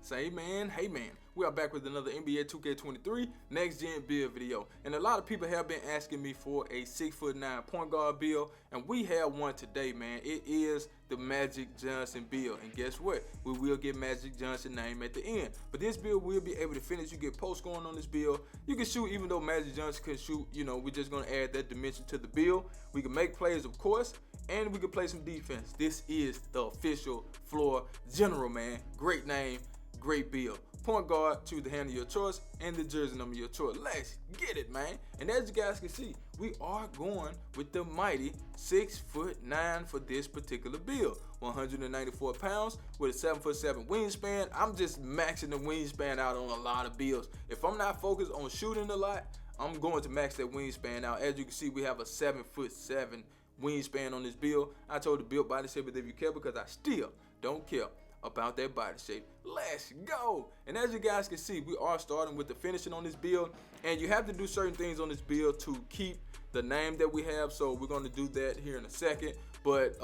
Say man, hey man, we are back with another NBA 2K23 next gen build video. And a lot of people have been asking me for a 6'9" point guard build, and we have one today, man. It is the Magic Johnson build. And guess what? We will get Magic Johnson name at the end. But this build will be able to finish. You get post scoring on this build. You can shoot even though Magic Johnson can shoot, we're just gonna add that dimension to the build. We can make plays, of course, and we can play some defense. This is the official floor general, man. Great name, great build. Point guard, choose the handle of your choice and the jersey number of your choice. Let's get it, man. And as you guys can see, we are going with the mighty 6'9" for this particular build. 194 pounds with a 7'7" wingspan. I'm just maxing the wingspan out on a lot of builds. If I'm not focused on shooting a lot, I'm going to max that wingspan out. As you can see, we have a 7'7" wingspan on this build. I told the build body shape if you care, because I still don't care about that body shape. Let's go. And as you guys can see, we are starting with the finishing on this build, and you have to do certain things on this build to keep the name that we have, so we're going to do that here in a second. But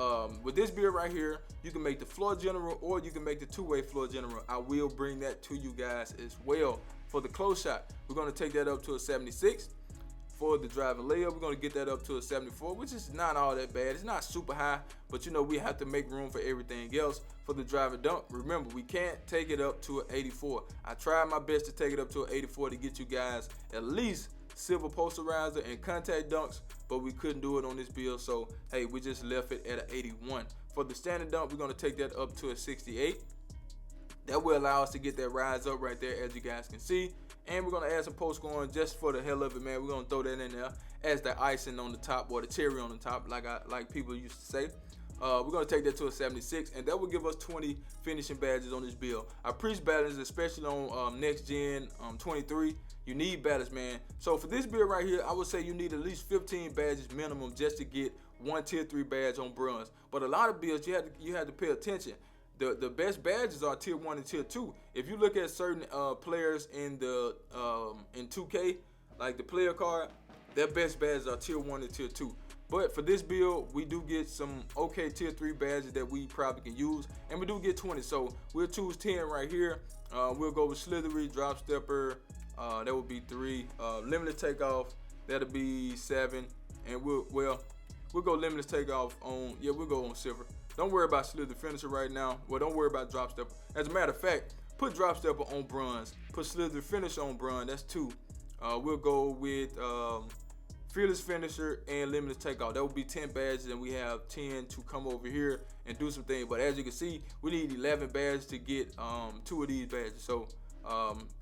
with this build right here, you can make the floor general or you can make the two-way floor general. I will bring that to you guys as well. For the close shot, we're going to take that up to a 76. For the driving layup, we're going to get that up to a 74, which is not all that bad. It's not super high, but we have to make room for everything else. For the driving dunk, remember, we can't take it up to an 84. I tried my best to take it up to an 84 to get you guys at least silver posterizer and contact dunks, but we couldn't do it on this build, so hey, we just left it at an 81. For the standard dunk, we're going to take that up to a 68. That will allow us to get that rise up right there, as you guys can see. And we're going to add some post scoring just for the hell of it, man. We're going to throw that in there as the icing on the top, or the cherry on the top, like people used to say. We're going to take that to a 76, and that will give us 20 finishing badges on this build. I preach balance, especially on next gen 23. You need balance, man. So for this build right here, I would say you need at least 15 badges minimum just to get one tier 3 badge on bronze. But a lot of builds, you have to pay attention. The best badges are tier 1 and tier 2. If you look at certain players in the in 2K, like the player card, their best badges are tier 1 and tier 2. But for this build, we do get some okay tier 3 badges that we probably can use, and we do get 20. So we'll choose 10 right here. We'll go with slithery, drop stepper. That would be 3. Limitless takeoff. That'll be 7. And we'll go limitless takeoff on. Yeah, we'll go on silver. Don't worry about slither finisher right now. Well, don't worry about drop stepper. As a matter of fact, put drop stepper on bronze. Put slither finisher on bronze. That's 2. We'll go with fearless finisher and limitless takeoff. That would be 10 badges, and we have 10 to come over here and do some things. But as you can see, we need 11 badges to get 2 of these badges. So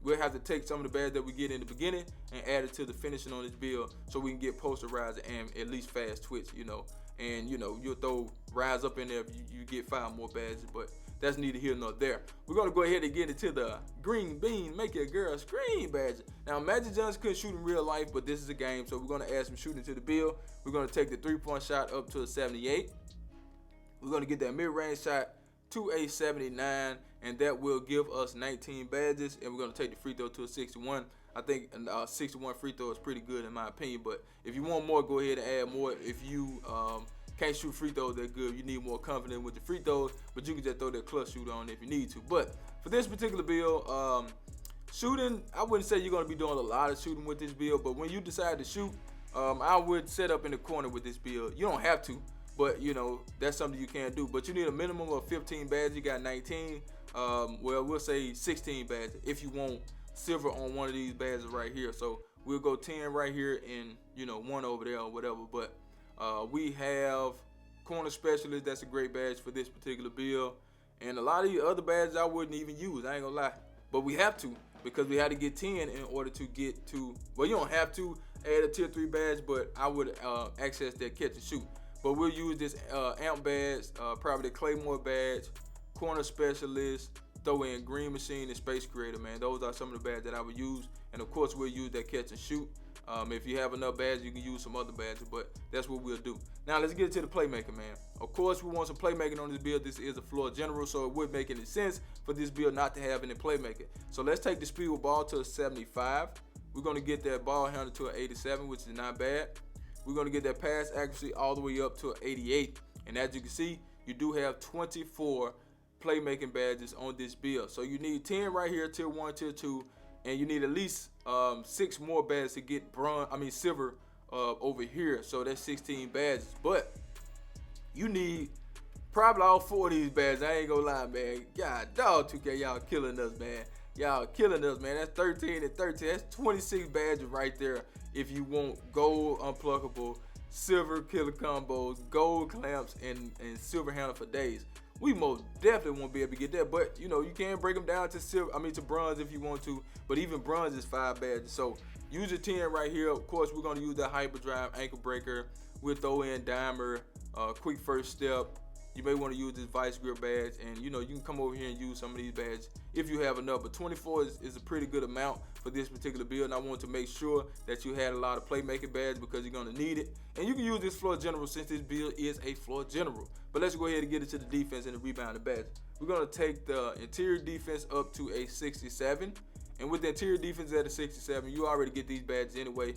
we'll have to take some of the badges that we get in the beginning and add it to the finishing on this build, so we can get posterizer and at least fast twitch, and you'll throw rise up in there if you get 5 more badges, but that's neither here nor there. We're gonna go ahead and get into the green bean make your girl scream badge. Now, Magic Johnson couldn't shoot in real life, but this is a game, so we're gonna add some shooting to the build. We're gonna take the 3-point shot up to a 78. We're gonna get that mid-range shot to a 79, and that will give us 19 badges. And we're gonna take the free throw to a 61. I think a 61 free throw is pretty good in my opinion, but if you want more, go ahead and add more. If you can't shoot free throws that good, you need more confidence with the free throws, but you can just throw that clutch shooter on if you need to. But for this particular build, shooting, I wouldn't say you're gonna be doing a lot of shooting with this build, but when you decide to shoot, I would set up in the corner with this build. You don't have to, but that's something you can do. But you need a minimum of 15 badges. You got 19. Well, we'll say 16 badges if you want silver on one of these badges right here. So we'll go 10 right here and 1 over there or whatever. But we have corner specialist. That's a great badge for this particular build. And a lot of the other badges I wouldn't even use, I ain't gonna lie, but we have to, because we had to get 10 in order to get to, well, you don't have to add a tier 3 badge, but I would access that catch and shoot. But we'll use this amp badge, probably the Claymore badge, corner specialist, throw in green machine and space creator, man. Those are some of the badges that I would use. And of course, we'll use that catch and shoot. If you have enough badges, you can use some other badges, but that's what we'll do. Now let's get to the playmaking, man. Of course, we want some playmaking on this build. This is a floor general, so it would make any sense for this build not to have any playmaking. So let's take the speed with ball to a 75. We're gonna get that ball handle to an 87, which is not bad. We're gonna get that pass accuracy all the way up to an 88. And as you can see, you do have 24 playmaking badges on this build. So you need 10 right here, tier 1, tier 2, and you need at least 6 more badges to get silver over here. So that's 16 badges. But you need probably all 4 of these badges. I ain't gonna lie, man. God, dog, 2K, y'all killing us, man. Y'all killing us, man. That's 13 and 13. That's 26 badges right there. If you want gold unpluckable, silver killer combos, gold clamps, and silver handle for days, we most definitely won't be able to get that. But you know, you can break them down to to bronze if you want to. But even bronze is 5 badges. So use your 10 right here. Of course, we're gonna use the hyperdrive, ankle breaker. We'll throw in dimer, quick first step. You may want to use this vice grip badge, and you know, you can come over here and use some of these badges if you have enough. But 24 is a pretty good amount for this particular build, and I want to make sure that you had a lot of playmaking badges because you're going to need it. And you can use this floor general since this build is a floor general. But let's go ahead and get into the defense and the rebounding badge. We're going to take the interior defense up to a 67, and with the interior defense at a 67, you already get these badges anyway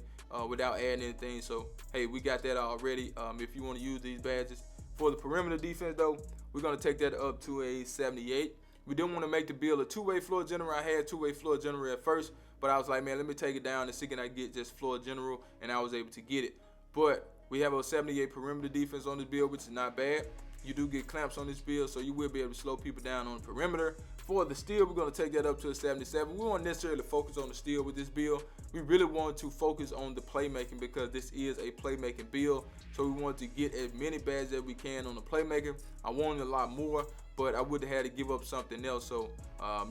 without adding anything. So hey, we got that already. If you want to use these badges. For the perimeter defense though, we're gonna take that up to a 78. We didn't want to make the build a 2-way floor general. I had 2-way floor general at first, but I was like, man, let me take it down and see can I get just floor general, and I was able to get it. But we have a 78 perimeter defense on this build, which is not bad. You do get clamps on this build, so you will be able to slow people down on the perimeter. For the steal, we're going to take that up to a 77. We won't necessarily focus on the steal with this build. We really want to focus on the playmaking because this is a playmaking build. So we want to get as many badges as we can on the playmaking. I wanted a lot more, but I would have had to give up something else. So,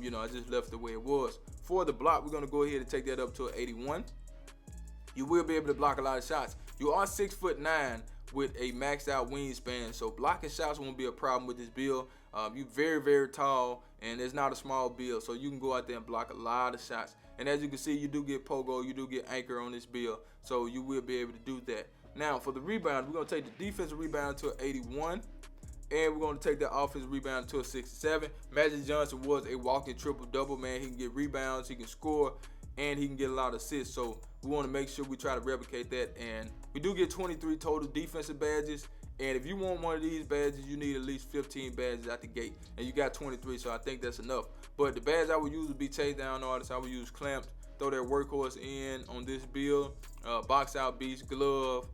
you know, I just left the way it was. For the block, we're going to go ahead and take that up to an 81. You will be able to block a lot of shots. You are 6'9" with a maxed out wingspan, so blocking shots won't be a problem with this build. You're very, very tall, and it's not a small build, so you can go out there and block a lot of shots. And as you can see, you do get pogo, you do get anchor on this build, so you will be able to do that. Now, for the rebound, we're going to take the defensive rebound to an 81, and we're going to take the offensive rebound to a 67. Magic Johnson was a walking triple-double, man. He can get rebounds, he can score, and he can get a lot of assists, so we want to make sure we try to replicate that. And we do get 23 total defensive badges, and if you want one of these badges, you need at least 15 badges out the gate, and you got 23, so I think that's enough. But the badge I would use would be chase down artists. I would use clamps, throw that workhorse in on this build, box out beast, glove,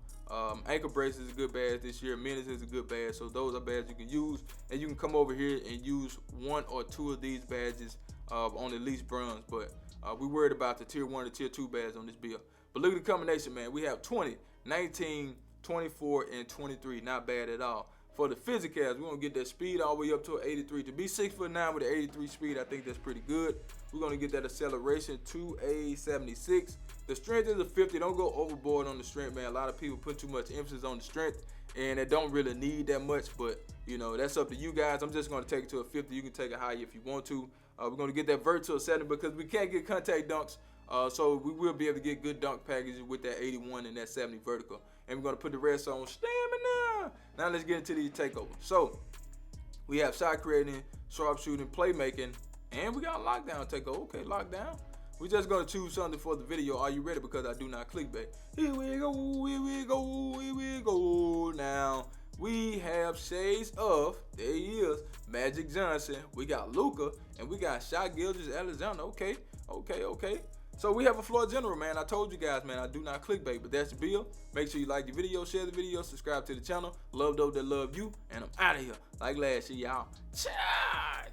ankle brace is a good badge this year, menace is a good badge, so those are badges you can use. And you can come over here and use 1 or 2 of these badges on at least bronze, but we worried about the tier 1 and tier 2 badges on this build. But look at the combination, man. We have 20, 19, 24, and 23. Not bad at all. For the physicals, we're going to get that speed all the way up to an 83. To be 6'9" with an 83 speed, I think that's pretty good. We're going to get that acceleration to a 76. The strength is a 50. Don't go overboard on the strength, man. A lot of people put too much emphasis on the strength, and they don't really need that much. But, you know, that's up to you guys. I'm just going to take it to a 50. You can take it higher if you want to. We're going to get that vert to a 70 because we can't get contact dunks. So we will be able to get good dunk packages with that 81 and that 70 vertical. And we're going to put the rest on stamina. Now let's get into these takeovers. So we have shot creating, sharpshooting, playmaking, and we got a lockdown takeover. Okay, lockdown. We're just going to choose something for the video. Are you ready? Because I do not clickbait. Here we go, here we go, here we go. Now, we have shades of, there he is, Magic Johnson. We got Luka, and we got Shot Gilgeous-Alexander. Okay. So we have a floor general, man. I told you guys, man, I do not clickbait, but that's the build. Make sure you like the video, share the video, subscribe to the channel. Love those that love you, and I'm out of here. Like last year, y'all. Charge!